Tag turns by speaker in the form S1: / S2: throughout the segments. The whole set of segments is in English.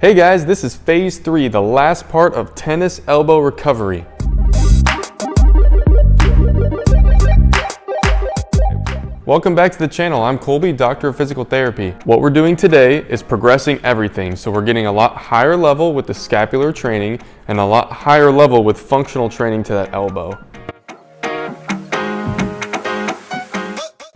S1: Hey guys, this is phase 3, the last part of tennis elbow recovery. Welcome back to the channel. I'm Colby, Doctor of Physical Therapy. What we're doing today is progressing everything. So we're getting a lot higher level with the scapular training and a lot higher level with functional training to that elbow.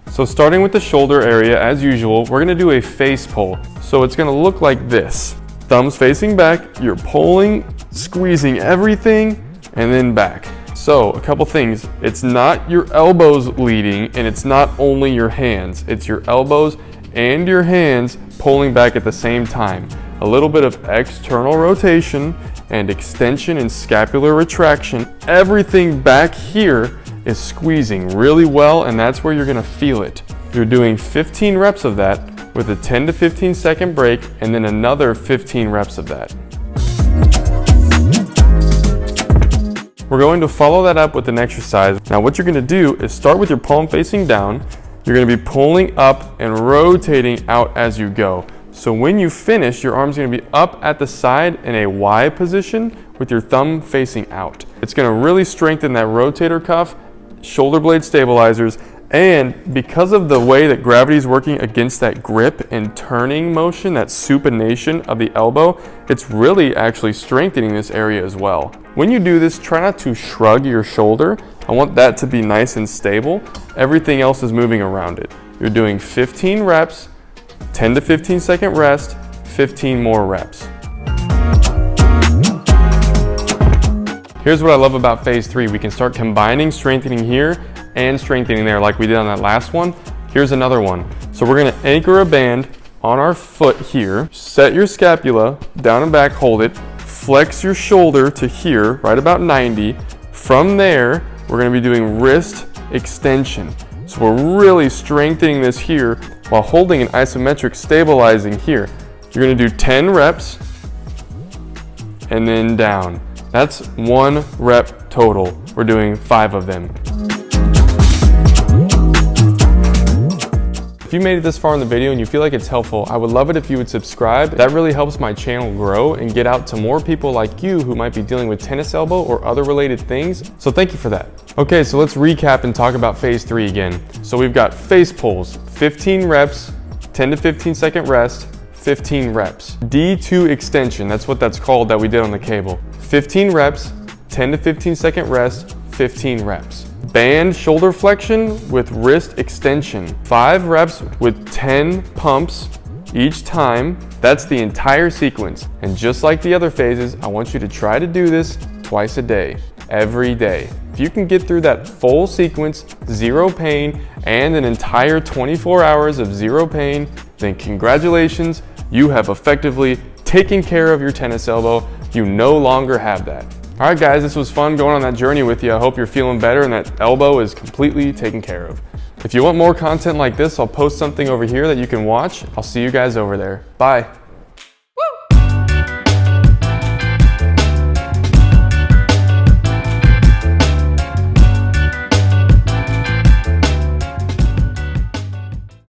S1: So starting with the shoulder area, as usual, we're gonna do a face pull. So it's gonna look like this. Thumbs facing back, you're pulling, squeezing everything, and then back. So a couple things, it's not your elbows leading and it's not only your hands, it's your elbows and your hands pulling back at the same time. A little bit of external rotation and extension and scapular retraction. Everything back here is squeezing really well, and that's where you're gonna feel it. You're doing 15 reps of that with a 10 to 15 second break and then another 15 reps of that. We're going to follow that up with an exercise. Now what you're gonna do is start with your palm facing down. You're gonna be pulling up and rotating out as you go. So when you finish, your arm's gonna be up at the side in a Y position with your thumb facing out. It's gonna really strengthen that rotator cuff, shoulder blade stabilizers, and because of the way that gravity is working against that grip and turning motion, that supination of the elbow, it's really actually strengthening this area as well. When you do this, try not to shrug your shoulder. I want that to be nice and stable. Everything else is moving around it. You're doing 15 reps, 10 to 15 second rest, 15 more reps. Here's what I love about phase 3. We can start combining strengthening here and strengthening there like we did on that last one. Here's another one. So we're gonna anchor a band on our foot here, set your scapula down and back, hold it, flex your shoulder to here, right about 90. From there, we're gonna be doing wrist extension. So we're really strengthening this here while holding an isometric stabilizing here. You're gonna do 10 reps and then down. That's 1 rep total. We're doing 5 of them. If you made it this far in the video and you feel like it's helpful, I would love it if you would subscribe. That really helps my channel grow and get out to more people like you who might be dealing with tennis elbow or other related things. So thank you for that. Okay, so let's recap and talk about phase 3 again. So we've got face pulls, 15 reps, 10 to 15 second rest, 15 reps. D2 extension, that's what that's called that we did on the cable. 15 reps, 10 to 15 second rest, 15 reps. Band shoulder flexion with wrist extension. 5 reps with 10 pumps each time. That's the entire sequence. And just like the other phases, I want you to try to do this twice a day, every day. If you can get through that full sequence, 0 pain, and an entire 24 hours of 0 pain, then congratulations, you have effectively taken care of your tennis elbow. You no longer have that. All right guys, this was fun going on that journey with you. I hope you're feeling better and that elbow is completely taken care of. If you want more content like this, I'll post something over here that you can watch. I'll see you guys over there. Bye.